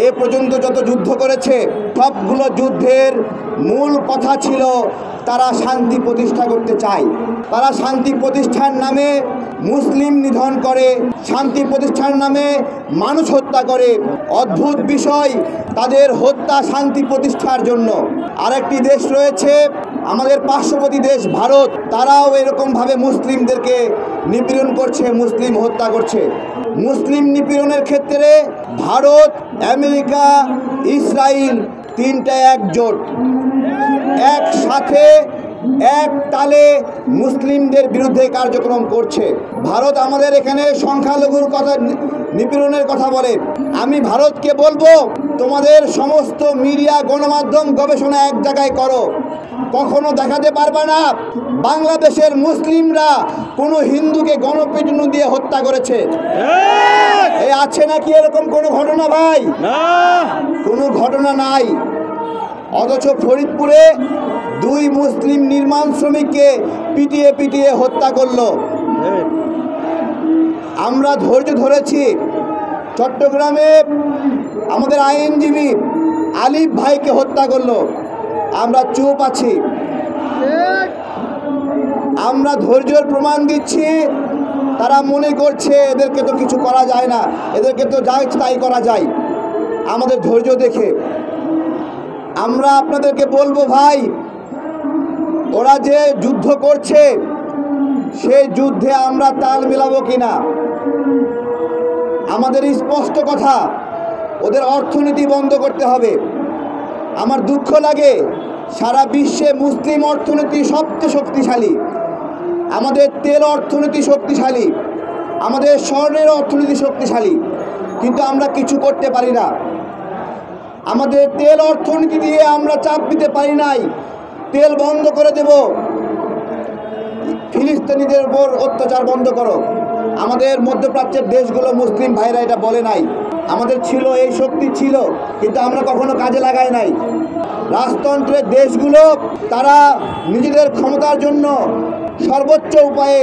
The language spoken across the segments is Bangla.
এ পর্যন্ত যত যুদ্ধ করেছে সবগুলো যুদ্ধের মূল কথা ছিল তারা শান্তি প্রতিষ্ঠা করতে চায়। তারা শান্তি প্রতিষ্ঠার নামে মুসলিম নিধন করে, শান্তি প্রতিষ্ঠার নামে মানুষ হত্যা করে। অদ্ভুত বিষয়, তাদের হত্যা শান্তি প্রতিষ্ঠার জন্য। আরেকটি দেশ রয়েছে আমাদের পার্শ্ববর্তী দেশ ভারত, তারাও এরকমভাবে মুসলিমদেরকে নিপীড়ন করছে, মুসলিম হত্যা করছে। মুসলিম নিপীড়নের ক্ষেত্রে ভারত, আমেরিকা, ইসরায়েল তিনটা একজোট, একসাথে এক তালে মুসলিমদের বিরুদ্ধে কার্যক্রম করছে। ভারত আমাদের এখানে সংখ্যালঘুর কথা, নিপীড়নের কথা বলে। আমি ভারতকে বলবো, তোমাদের সমস্ত মিডিয়া, গণমাধ্যম, গবেষণা এক জায়গায় করো। কখনো দেখাতে পারবে না বাংলাদেশের মুসলিমরা কোনো হিন্দুকে গণপিটুনি দিয়ে হত্যা করেছে। এই আছে নাকি এরকম কোনো ঘটনা ভাই? কোনো ঘটনা নাই। অথচ ফরিদপুরে 2 মুসলিম নির্মাণ শ্রমিককে পিটিয়ে পিটিয়ে হত্যা করলো। আমরা ধৈর্য ধরেছি। চট্টগ্রামে আমাদের আইনজীবী আলিফ ভাইকে হত্যা করলো, আমরা চুপ আছি। আমরা ধৈর্যের প্রমাণ দিচ্ছি। তারা মনে করছে এদেরকে তো কিছু করা যায় না, এদেরকে তো যা ইচ্ছে তাই করা যায় আমাদের ধৈর্য দেখে। আমরা আপনাদেরকে বলবো ভাই, ওরা যে যুদ্ধ করছে সেই যুদ্ধে আমরা তাল মিলাবো কিনা। আমাদের স্পষ্ট কথা, ওদের অর্থনীতি বন্ধ করতে হবে। আমার দুঃখ লাগে, সারা বিশ্বে মুসলিম অর্থনীতি সবচেয়ে শক্তিশালী, আমাদের তেল অর্থনীতি শক্তিশালী, আমাদের স্বর্ণের অর্থনীতি শক্তিশালী, কিন্তু আমরা কিছু করতে পারি না। আমাদের তেল অর্থনীতি দিয়ে আমরা চাপ দিতে পারি নাই। তেল বন্ধ করে দেব, ফিলিস্তিনিদের উপর অত্যাচার বন্ধ করো। আমাদের মধ্যপ্রাচ্যের দেশগুলো মুসলিম ভাইরা এটা বলে নাই। আমাদের ছিল, এই শক্তি ছিল, কিন্তু আমরা কখনো কাজে লাগাই নাই। রাজতন্ত্রের দেশগুলো তারা নিজেদের ক্ষমতার জন্য সর্বোচ্চ উপায়ে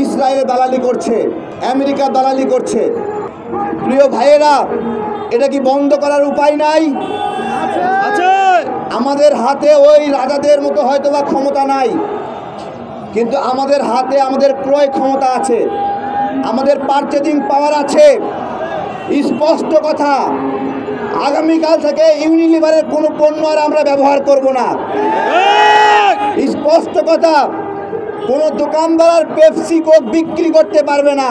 ইসরায়েলে দালালি করছে, আমেরিকা দালালি করছে। প্রিয় ভাইয়েরা, এটা কি বন্ধ করার উপায় নাই? আমাদের হাতে ওই রাজাদের মতো হয়তো বা ক্ষমতা নাই, কিন্তু আমাদের হাতে আমাদের ক্রয় ক্ষমতা আছে, আমাদের পারচেজিং পাওয়ার আছে। স্পষ্ট কথা, আগামীকাল থেকে ইউনিলিভারের কোনো পণ্য আর আমরা ব্যবহার করব না। স্পষ্ট কথা, কোনো দোকানদার পেপসি কোক বিক্রি করতে পারবে না,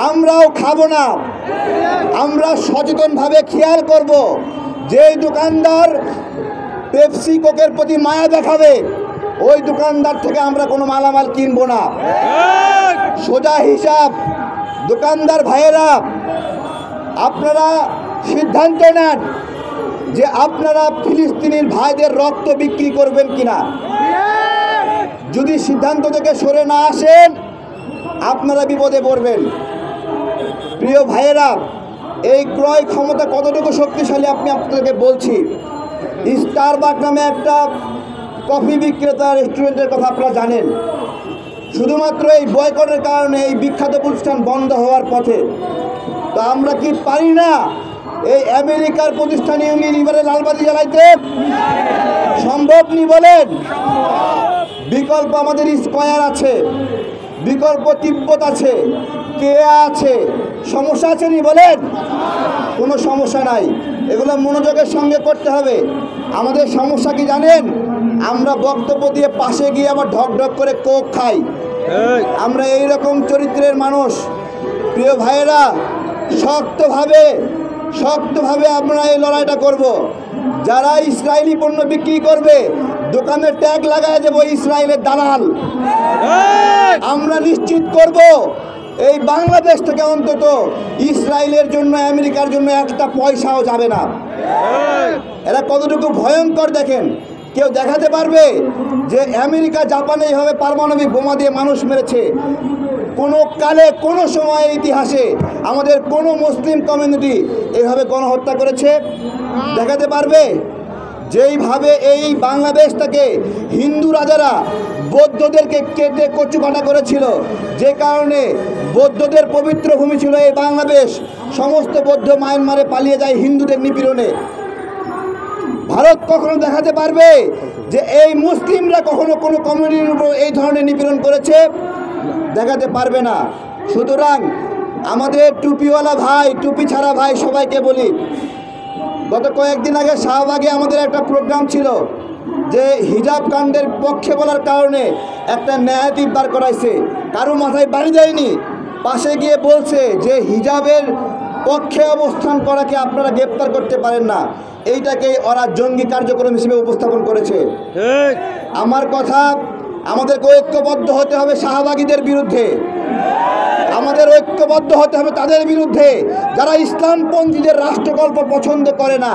আমরাও খাবো না। আমরা সচেতনভাবে খেয়াল করব, যেই দোকানদার পেপসি কোকের প্রতি মায়া দেখাবে ওই দোকানদার থেকে আমরা কোনো মালামাল কিনবো না। সোজা হিসাব, দোকানদার ভাইয়েরা আপনারা সিদ্ধান্ত নেন যে আপনারা ফিলিস্তিনির ভাইদের রক্ত বিক্রি করবেন কিনা। যদি সিদ্ধান্ত থেকে সরে না আসেন আপনারা বিপদে পড়বেন। প্রিয় ভাইয়েরা, এই ক্রয় ক্ষমতা কতটুকু শক্তিশালী আপনি আপনাদেরকে বলছি। স্টারবাক নামে একটা কফি বিক্রেতা রেস্টুরেন্টের কথা আপনারা জানেন। শুধুমাত্র এই বয়কটের কারণে এই বিখ্যাত প্রতিষ্ঠান বন্ধ হওয়ার পথে। তো আমরা কি পারি না এই আমেরিকার প্রতিষ্ঠান ইউনিলিভারে লালবাতি জ্বালাইতে? সম্ভব নি বলেন? বিকল্প আমাদের স্কয়ার আছে, বিকল্প তিব্বত আছে, কেয়া আছে। সমস্যা আছে নি বলেন? কোনো সমস্যা নাই। এগুলো মনোযোগের সঙ্গে করতে হবে। আমাদের সমস্যা কি জানেন? আমরা বক্তব্য দিয়ে পাশে গিয়ে আবার ঢক ঢক করে কোক খাই। আমরা এই রকম চরিত্রের মানুষ। প্রিয় ভাইয়েরা, শক্তভাবে আমরা এই লড়াইটা করব। যারা ইসরায়েলি পণ্য বিক্রি করবে দোকানের ট্যাগ লাগায় দেব ইসরায়েলের দালাল। আমরা নিশ্চিত করব এই বাংলাদেশ থেকে অন্তত ইসরায়েলের জন্য, আমেরিকার জন্য একটা পয়সাও যাবে না। এরা কতটুকু ভয়ঙ্কর দেখেন। কেউ দেখাতে পারবে যে আমেরিকা, জাপানে এইভাবে পারমাণবিক বোমা দিয়ে মানুষ মেরেছে? কোনো কালে, কোনো সময়ে ইতিহাসে আমাদের কোনো মুসলিম কমিউনিটি এভাবে গণহত্যা করেছে? দেখাতে পারবে? যেইভাবে এই বাংলাদেশটাকে হিন্দু রাজারা বৌদ্ধদেরকে কেটে কচুকাটা করেছিল, যে কারণে বৌদ্ধদের পবিত্র ভূমি ছিল এই বাংলাদেশ, সমস্ত বৌদ্ধ মায়ানমারে পালিয়ে যায় হিন্দুদের নিপীড়নে। ভারত কখনো দেখাতে পারবে যে এই মুসলিমরা কখনো কোনো কমিউনিটির উপর এই ধরনের নিপীড়ন করেছে? দেখাতে পারবে না। সুতরাং আমাদের টুপিওয়ালা ভাই, টুপি ছাড়া ভাই সবাইকে বলি, গত কয়েকদিন আগে শাহবাগে আমাদের একটা প্রোগ্রাম ছিল যে হিজাব কাণ্ডের পক্ষে বলার কারণে একটা ন্যায়াধীশ বার করাইছে, কারো মাথায় বাড়ি দেয়নি, পাশে গিয়ে বলছে যে হিজাবের পক্ষে অবস্থান করাকে আপনারা গ্রেপ্তার করতে পারেন না। এইটাকেই ওরা জঙ্গি কার্যক্রম হিসেবে উপস্থাপন করেছে। আমার কথা, আমাদেরকে ঐক্যবদ্ধ হতে হবে শাহবাগীদের বিরুদ্ধে, আমাদের ঐক্যবদ্ধ হতে হবে তাদের বিরুদ্ধে যারা ইসলামপন্থীদের রাষ্ট্রকল্প পছন্দ করে না।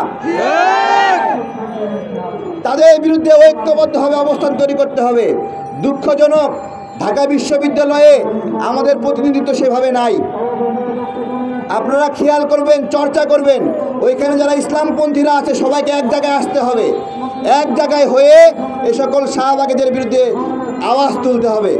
তাদের বিরুদ্ধে ঐক্যবদ্ধভাবে অবস্থান তৈরি করতে হবে। দুঃখজনক, ঢাকা বিশ্ববিদ্যালয়ে আমাদের প্রতিনিধিত্ব সেভাবে নাই। আপনারা খেয়াল করবেন, চর্চা করবেন, ওইখানে যারা ইসলামপন্থীরা আছে সবাইকে এক জায়গায় আসতে হবে, এক জায়গায় হয়ে এ সকল শাহবাগীদের বিরুদ্ধে আওয়াজ তুলতে হবে।